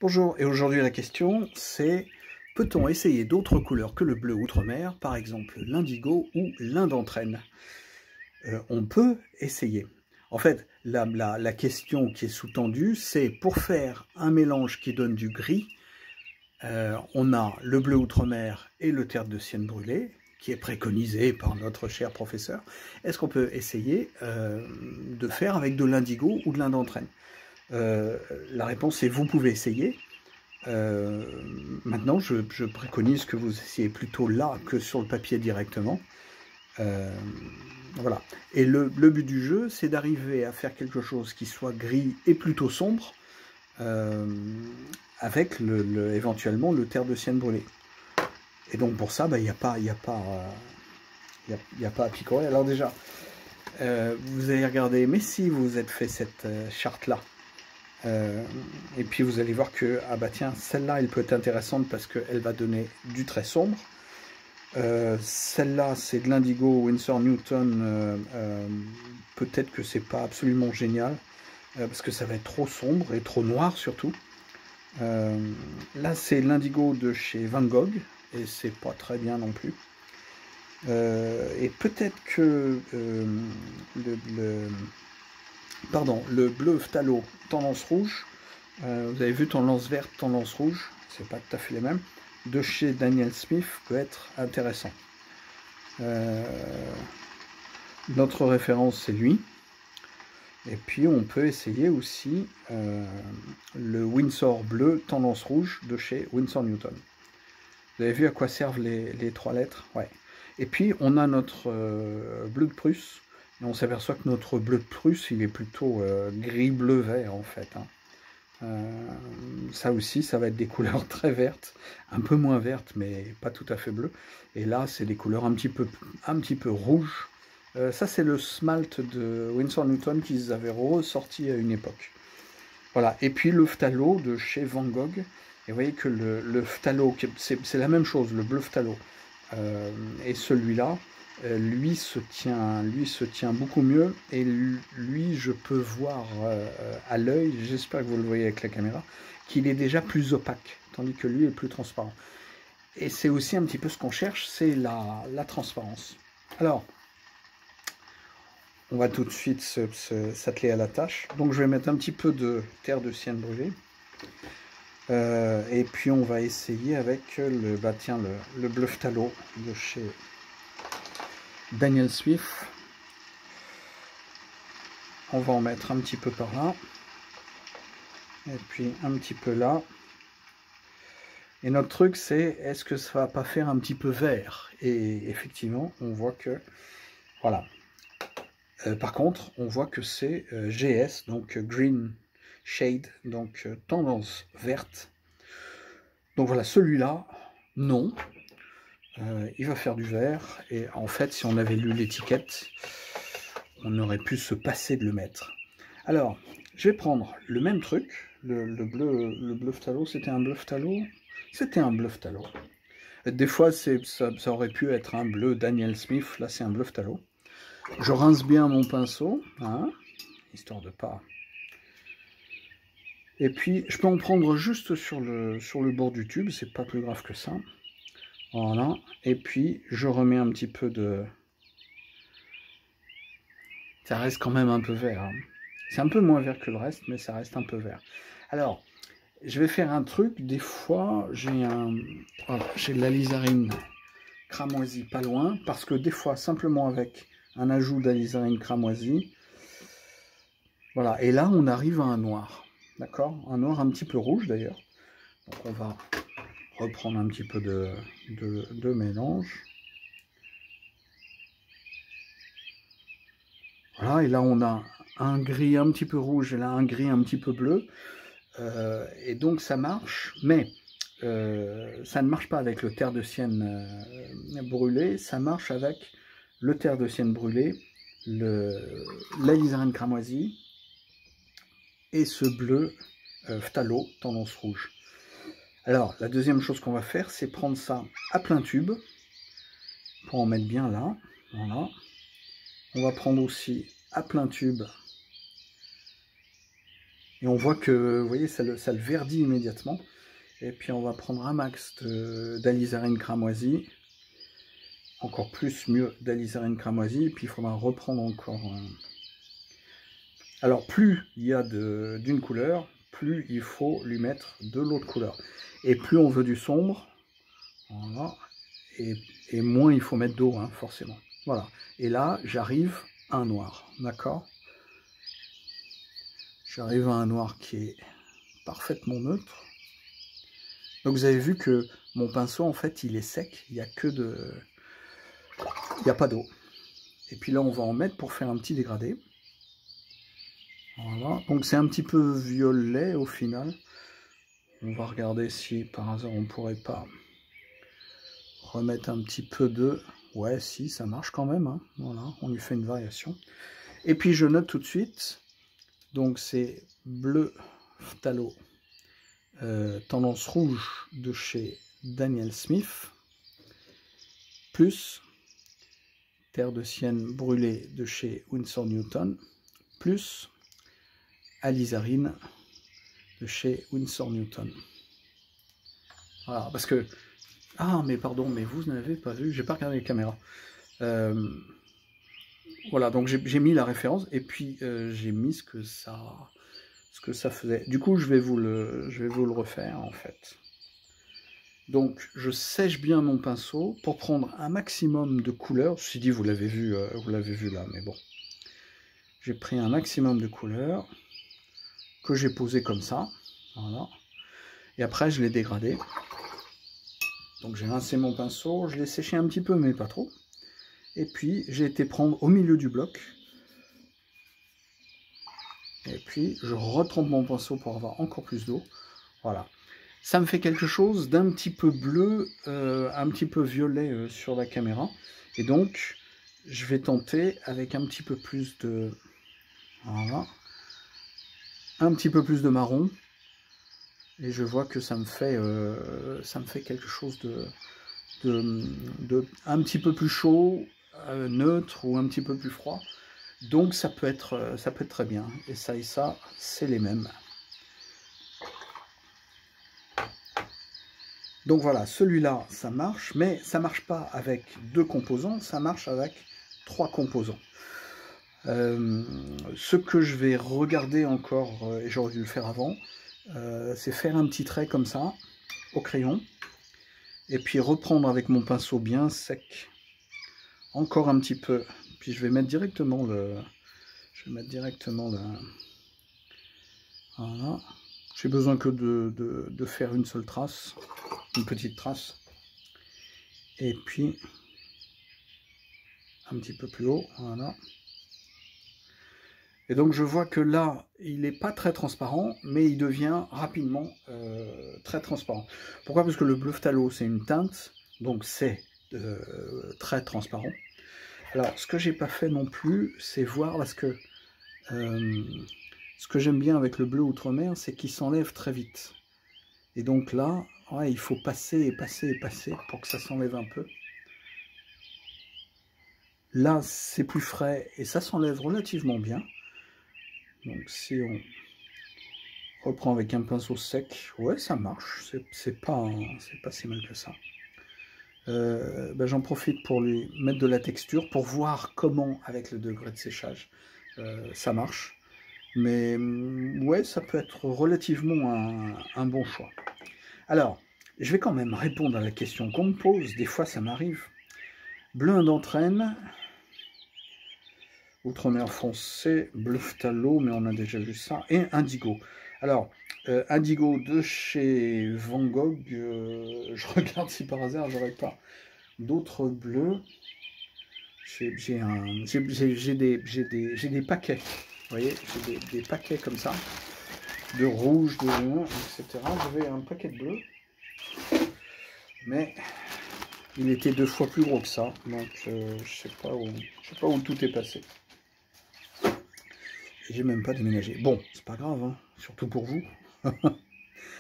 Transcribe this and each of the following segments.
Bonjour, et aujourd'hui la question c'est: peut-on essayer d'autres couleurs que le bleu outre-mer, par exemple l'indigo ou l'indanthrène? On peut essayer. En fait, la question qui est sous-tendue, c'est pour faire un mélange qui donne du gris, on a le bleu outre-mer et le terre de sienne brûlée, qui est préconisé par notre cher professeur. Est-ce qu'on peut essayer de faire avec de l'indigo ou de l'indanthrène? La réponse est: vous pouvez essayer. Maintenant, je préconise que vous essayiez plutôt là que sur le papier directement. Voilà. Et le but du jeu, c'est d'arriver à faire quelque chose qui soit gris et plutôt sombre, avec éventuellement le terre de sienne brûlée. Et donc pour ça, il n'y a pas à picorer. Alors déjà, vous allez regarder, mais si vous êtes fait cette charte-là, et puis vous allez voir que, ah bah tiens, celle-là, elle peut être intéressante parce qu'elle va donner du très sombre. Celle-là, c'est de l'indigo Winsor Newton. Peut-être que c'est pas absolument génial, parce que ça va être trop sombre et trop noir surtout. Là, c'est l'indigo de chez Van Gogh, et c'est pas très bien non plus. Et peut-être que le bleu phthalo tendance rouge, vous avez vu tendance verte, tendance rouge, c'est pas tout à fait les mêmes, de chez Daniel Smith peut être intéressant. Notre référence c'est lui. Et puis on peut essayer aussi le Winsor bleu tendance rouge de chez Winsor Newton. Vous avez vu à quoi servent les trois lettres? Ouais. Et puis on a notre bleu de Prusse. Et on s'aperçoit que notre bleu de Prusse, il est plutôt gris-bleu-vert en fait. Ça aussi, ça va être des couleurs très vertes, un peu moins vertes, mais pas tout à fait bleues. Et là, c'est des couleurs un petit peu rouges. Ça, c'est le smalt de Winsor Newton qu'ils avaient ressorti à une époque. Voilà. Et puis le phthalo de chez Van Gogh. Et vous voyez que le phthalo, c'est la même chose, le bleu phthalo. Et celui-là, lui se tient beaucoup mieux, et lui, je peux voir à l'œil, j'espère que vous le voyez avec la caméra, qu'il est déjà plus opaque, tandis que lui est plus transparent. Et c'est aussi un petit peu ce qu'on cherche, c'est la transparence. Alors, on va tout de suite s'atteler à la tâche. Donc je vais mettre un petit peu de terre de sienne brûlée. Et puis on va essayer avec le bleu phthalo de chez Daniel Smith. On va en mettre un petit peu par là. Et puis un petit peu là. Et notre truc, c'est: est-ce que ça va pas faire un petit peu vert? Et effectivement, on voit que... Voilà. Par contre, on voit que c'est GS, donc Green Shade, donc tendance verte. Donc voilà, celui-là, non. Il va faire du vert. Et en fait, si on avait lu l'étiquette, on aurait pu se passer de le mettre. Alors, je vais prendre le même truc, le bleu phthalo. C'était un bleu phthalo? C'était un bleu phthalo. Des fois, ça aurait pu être un bleu Daniel Smith. Là, c'est un bleu phthalo. Je rince bien mon pinceau, hein, histoire de pas... Et puis, je peux en prendre juste sur le bord du tube, c'est pas plus grave que ça. Voilà. Et puis, je remets un petit peu de... Ça reste quand même un peu vert, hein. C'est un peu moins vert que le reste, mais ça reste un peu vert. Alors, je vais faire un truc. Des fois, j'ai de l'alizarine cramoisie pas loin, parce que des fois, simplement avec un ajout d'alizarine cramoisie, voilà. Et là, on arrive à un noir, d'accord? Un noir un petit peu rouge, d'ailleurs. Donc, on va reprendre un petit peu de mélange. Voilà, et là, on a un gris un petit peu rouge, et là, un gris un petit peu bleu. Et donc ça marche, mais ça ne marche pas avec le terre de sienne brûlé, ça marche avec le terre de sienne brûlé, l'alizarine cramoisie et ce bleu phthalo tendance rouge. Alors la deuxième chose qu'on va faire, c'est prendre ça à plein tube pour en mettre bien là. Voilà. On va prendre aussi à plein tube Et on voit que, vous voyez, ça le verdit immédiatement. Et puis on va prendre un max d'alizarine cramoisie. Encore plus, mieux, d'alizarine cramoisie. Et puis il faudra reprendre encore... Alors plus il y a d'une couleur, plus il faut lui mettre de l'autre couleur. Et plus on veut du sombre, voilà, et moins il faut mettre d'eau, hein, forcément. Voilà. Et là, j'arrive à un noir, d'accord? J'arrive à un noir qui est parfaitement neutre. Donc vous avez vu que mon pinceau, en fait, il est sec. Il n'y a que de... Il n'y a pas d'eau. Et puis là, on va en mettre pour faire un petit dégradé. Voilà. Donc c'est un petit peu violet au final. On va regarder si par hasard on pourrait pas remettre un petit peu de... Ouais, si, ça marche quand même, hein. Voilà, on lui fait une variation. Et puis je note tout de suite, donc c'est bleu phthalo, tendance rouge de chez Daniel Smith, plus terre de sienne brûlée de chez Winsor Newton, plus alizarine de chez Winsor Newton. Voilà, parce que... Ah, mais pardon, mais vous n'avez pas vu, j'ai pas regardé les caméras. Voilà, donc j'ai mis la référence, et puis j'ai mis ce que ça faisait. Du coup, je vais vous le refaire, en fait. Donc, je sèche bien mon pinceau pour prendre un maximum de couleurs. Ceci dit, vous l'avez vu là, mais bon. J'ai pris un maximum de couleurs que j'ai posé comme ça. Voilà. Et après, je l'ai dégradé. Donc, j'ai rincé mon pinceau, je l'ai séché un petit peu, mais pas trop. Et puis, j'ai été prendre au milieu du bloc. Et puis, je retrempe mon pinceau pour avoir encore plus d'eau. Voilà. Ça me fait quelque chose d'un petit peu bleu, un petit peu violet sur la caméra. Et donc, je vais tenter avec un petit peu plus de... Voilà. Un petit peu plus de marron. Et je vois que ça me fait quelque chose de un petit peu plus chaud, neutre ou un petit peu plus froid. Donc ça peut être très bien. Et ça, c'est les mêmes. Donc voilà, celui-là, ça marche, mais ça marche pas avec 2 composants, ça marche avec 3 composants. Ce que je vais regarder encore, et j'aurais dû le faire avant, c'est faire un petit trait comme ça, au crayon, et puis reprendre avec mon pinceau bien sec, encore un petit peu, puis je vais mettre directement le... Voilà. J'ai besoin que de faire une seule trace, une petite trace, et puis un petit peu plus haut, voilà. Et donc je vois que là, il n'est pas très transparent, mais il devient rapidement très transparent. Pourquoi? Parce que le bleu phthalo, c'est une teinte, donc c'est très transparent. Alors, ce que j'ai pas fait non plus, c'est voir, parce que ce que j'aime bien avec le bleu outre-mer, c'est qu'il s'enlève très vite. Et donc là, ouais, il faut passer et passer et passer pour que ça s'enlève un peu. Là, c'est plus frais et ça s'enlève relativement bien. Donc si on reprend avec un pinceau sec, ouais, ça marche, c'est pas si mal que ça. Ben, j'en profite pour lui mettre de la texture, pour voir comment, avec le degré de séchage, ça marche. Mais ouais, ça peut être relativement un bon choix. Alors, je vais quand même répondre à la question qu'on me pose, des fois ça m'arrive. Bleu d'entraîne, Outre-mer foncé, bleu phthalo, mais on a déjà vu ça, et indigo. Alors, indigo de chez Van Gogh, je regarde si par hasard j'aurais pas d'autres bleus. J'ai des paquets, vous voyez, j'ai des paquets comme ça, de rouge, de brun, etc. J'avais un paquet de bleu, mais il était 2 fois plus gros que ça, donc je sais pas où tout est passé. J'ai même pas déménagé. Bon, c'est pas grave, hein, surtout pour vous.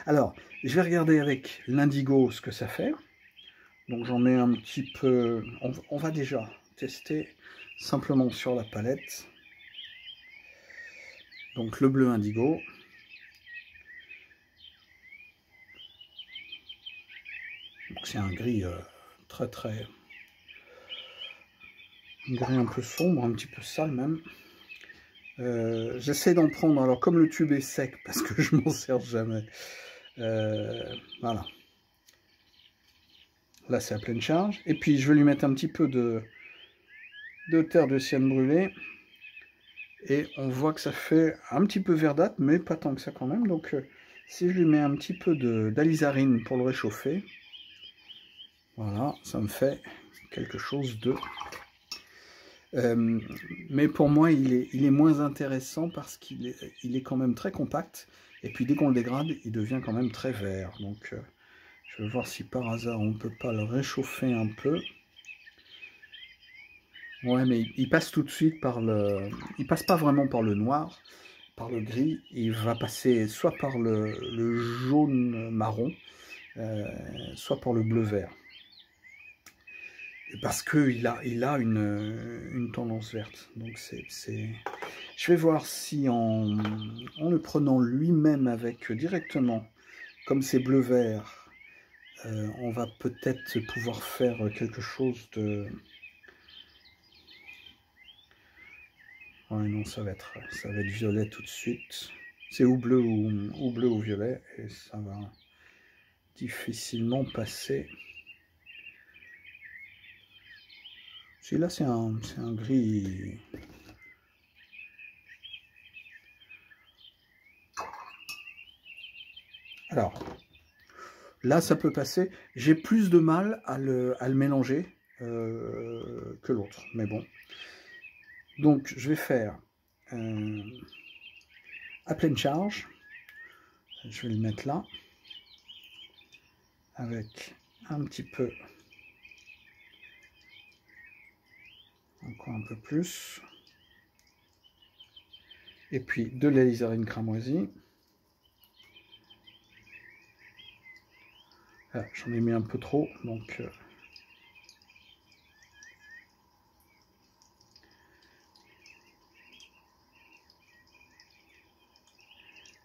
Alors, je vais regarder avec l'indigo ce que ça fait. Donc j'en mets un petit peu... On va déjà tester simplement sur la palette. Donc le bleu indigo. c'est un gris très très... Un gris un peu sombre, un petit peu sale même. J'essaie d'en prendre, alors comme le tube est sec, parce que je m'en sers jamais. Voilà. Là c'est à pleine charge. Et puis je vais lui mettre un petit peu de terre de sienne brûlée. Et on voit que ça fait un petit peu verdâtre, mais pas tant que ça quand même. Donc si je lui mets un petit peu d'alizarine pour le réchauffer, voilà, ça me fait quelque chose de... mais pour moi, il est moins intéressant parce qu'il est quand même très compact. Et puis dès qu'on le dégrade, il devient quand même très vert. Donc je vais voir si par hasard on ne peut pas le réchauffer un peu. Ouais, mais il passe tout de suite par le... Il passe pas vraiment par le noir, par le gris. Il va passer soit par le jaune marron, soit par le bleu vert. Parce qu'il a une tendance verte. Donc c'est... Je vais voir si en le prenant lui-même avec directement, comme c'est bleu-vert, on va peut-être pouvoir faire quelque chose de... Ouais, non, ça va être violet tout de suite. C'est ou bleu ou violet, et ça va difficilement passer. Celui-là, c'est un gris... Alors, là, ça peut passer. J'ai plus de mal à le mélanger que l'autre, mais bon. Donc, je vais faire à pleine charge. Je vais le mettre là, avec un petit peu, encore un peu plus, et puis de l'alizarine cramoisie. Ah, j'en ai mis un peu trop, donc...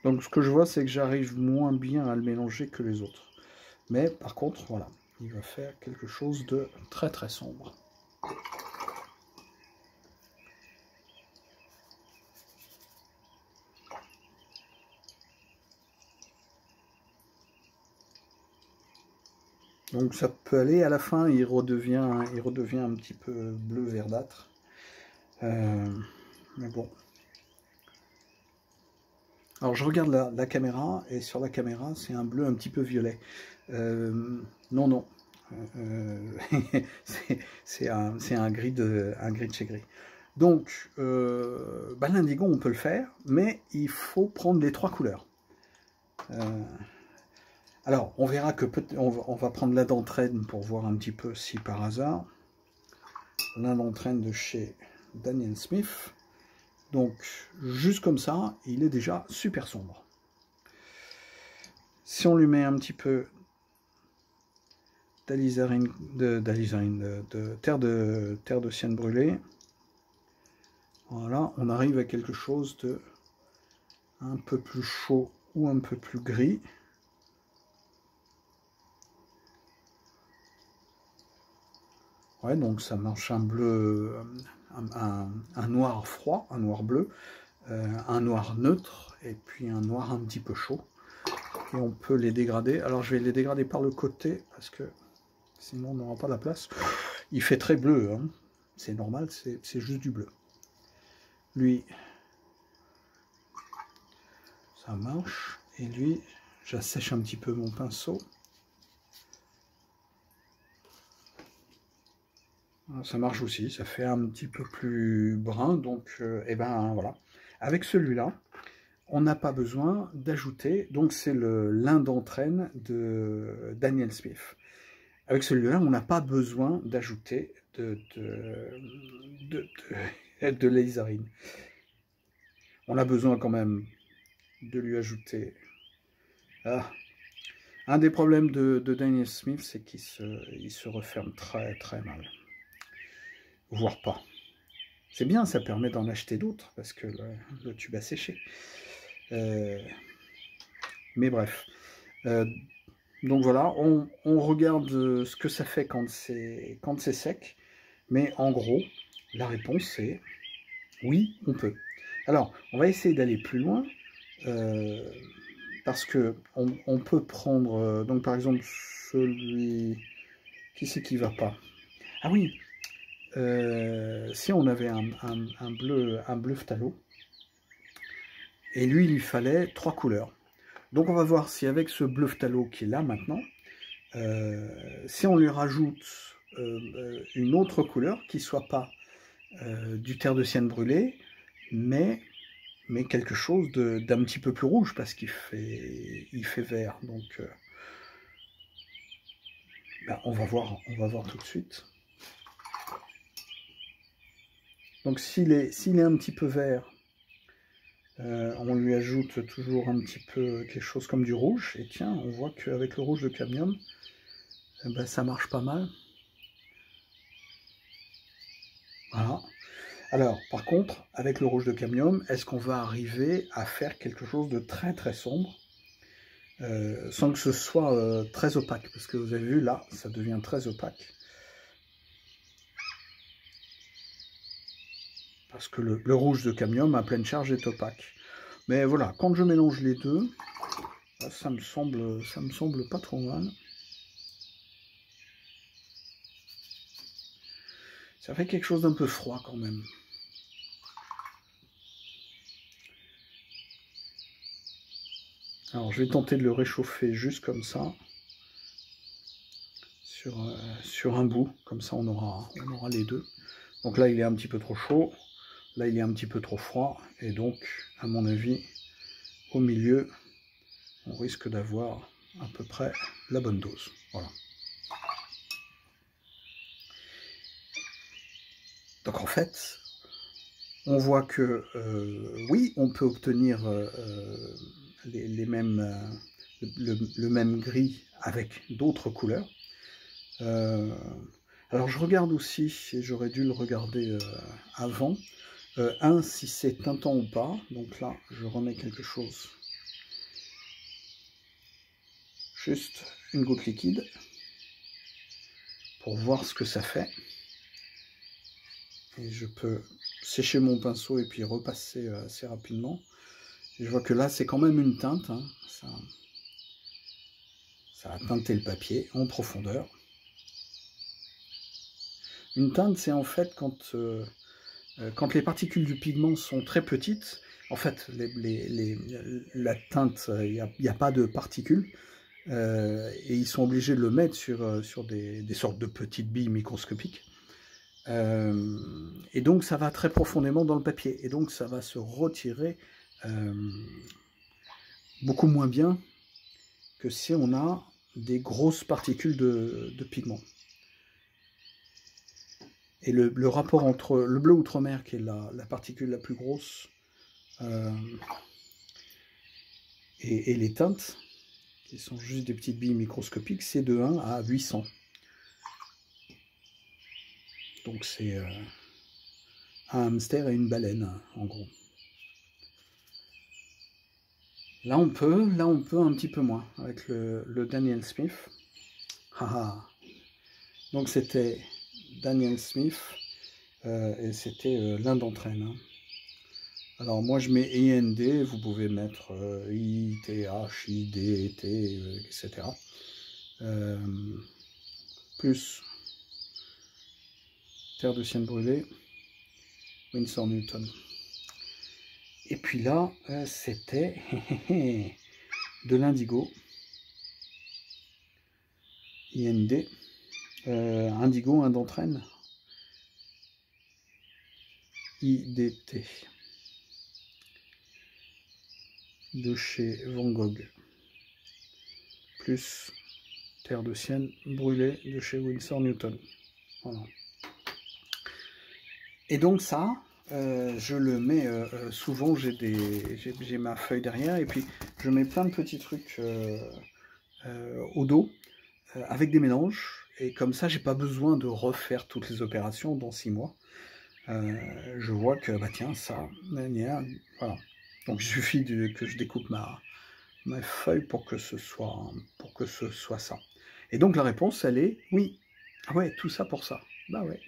Donc ce que je vois, c'est que j'arrive moins bien à le mélanger que les autres. Mais par contre, voilà, il va faire quelque chose de très très sombre. Donc ça peut aller, à la fin il redevient un petit peu bleu verdâtre. Mais bon. Alors je regarde la caméra, et sur la caméra c'est un bleu un petit peu violet. Non, non. C'est un gris de chez gris. Donc l'indigo on peut le faire, mais il faut prendre les trois couleurs. Alors on verra que on va prendre la d'entraîne pour voir un petit peu si par hasard. La d'entraîne de chez Daniel Smith. Donc, juste comme ça, il est déjà super sombre. Si on lui met un petit peu d'alizarine, de terre de sienne brûlée, voilà, on arrive à quelque chose de un peu plus chaud ou un peu plus gris. Ouais, donc ça marche un bleu, un noir froid, un noir bleu, un noir neutre, et puis un noir un petit peu chaud. Et on peut les dégrader. Alors je vais les dégrader par le côté, parce que sinon on n'aura pas la place. Il fait très bleu, hein. C'est normal, c'est juste du bleu. Lui, ça marche. Et lui, j'assèche un petit peu mon pinceau. Ça marche aussi, ça fait un petit peu plus brun, donc et ben voilà. Avec celui-là, on n'a pas besoin d'ajouter, donc c'est le lin d'entraîne de Daniel Smith. Avec celui-là, on n'a pas besoin d'ajouter de l'alizarine. On a besoin quand même de lui ajouter... Ah. Un des problèmes de Daniel Smith, c'est qu'il se referme très très mal. Voire pas. C'est bien, ça permet d'en acheter d'autres, parce que le tube a séché. Mais bref. Donc voilà, on regarde ce que ça fait quand c'est sec. Mais en gros, la réponse est oui, on peut. Alors, on va essayer d'aller plus loin. Parce que on peut prendre, donc par exemple, celui... Qui c'est qui va pas? Ah oui, si on avait un bleu phthalo, et lui, il lui fallait 3 couleurs. Donc on va voir si avec ce bleu phthalo qui est là maintenant, si on lui rajoute une autre couleur qui ne soit pas du terre de sienne brûlé, mais quelque chose d'un petit peu plus rouge parce il fait vert. Donc ben, on va voir tout de suite. Donc s'il est un petit peu vert, on lui ajoute toujours un petit peu quelque chose comme du rouge. Et tiens, on voit qu'avec le rouge de cadmium, ben, ça marche pas mal. Voilà. Alors, par contre, avec le rouge de cadmium, est-ce qu'on va arriver à faire quelque chose de très très sombre sans que ce soit très opaque? Parce que vous avez vu, là, ça devient très opaque. Parce que le rouge de cadmium à pleine charge est opaque. Mais voilà, quand je mélange les deux, ça me semble pas trop mal. Ça fait quelque chose d'un peu froid quand même. Alors je vais tenter de le réchauffer juste comme ça, sur un bout, comme ça on aura les deux. Donc là il est un petit peu trop chaud, là il est un petit peu trop froid, et donc à mon avis, au milieu, on risque d'avoir à peu près la bonne dose. Voilà. Donc en fait, on voit que oui, on peut obtenir les mêmes, le même gris avec d'autres couleurs. Alors je regarde aussi, et j'aurais dû le regarder avant, si c'est tintant ou pas. Donc là, je remets quelque chose. Juste une goutte liquide pour voir ce que ça fait. Et je peux sécher mon pinceau et puis repasser assez rapidement. Et je vois que là, c'est quand même une teinte. Hein. Ça a teinté le papier en profondeur. Une teinte, c'est en fait quand les particules du pigment sont très petites. En fait, la teinte, il n'y a pas de particules. Et ils sont obligés de le mettre sur des sortes de petites billes microscopiques. Et donc ça va très profondément dans le papier. Et donc ça va se retirer beaucoup moins bien que si on a des grosses particules de pigment. Et le rapport entre le bleu outre-mer, qui est la particule la plus grosse, et les teintes, qui sont juste des petites billes microscopiques, c'est de 1 à 800. Donc c'est un hamster et une baleine, en gros. Là on peut un petit peu moins, avec le Daniel Smith. Donc c'était Daniel Smith, et c'était l'un d'entre elles. Hein. Alors moi je mets IND, vous pouvez mettre ITH, ID, T, etc. Plus terre de sienne brûlée, Winsor Newton. Et puis là, c'était de l'indigo, IND, indigo, un d'entraîne, IDT, de chez Van Gogh, plus terre de sienne brûlée de chez Winsor Newton. Voilà. Et donc ça, je le mets souvent, j'ai ma feuille derrière, et puis je mets plein de petits trucs au dos, avec des mélanges, et comme ça, j'ai pas besoin de refaire toutes les opérations dans 6 mois. Je vois que, bah tiens, ça, voilà. Donc il suffit que je découpe ma feuille pour que ce soit ça. Et donc la réponse, elle est oui. Ah ouais, tout ça pour ça. Bah ouais.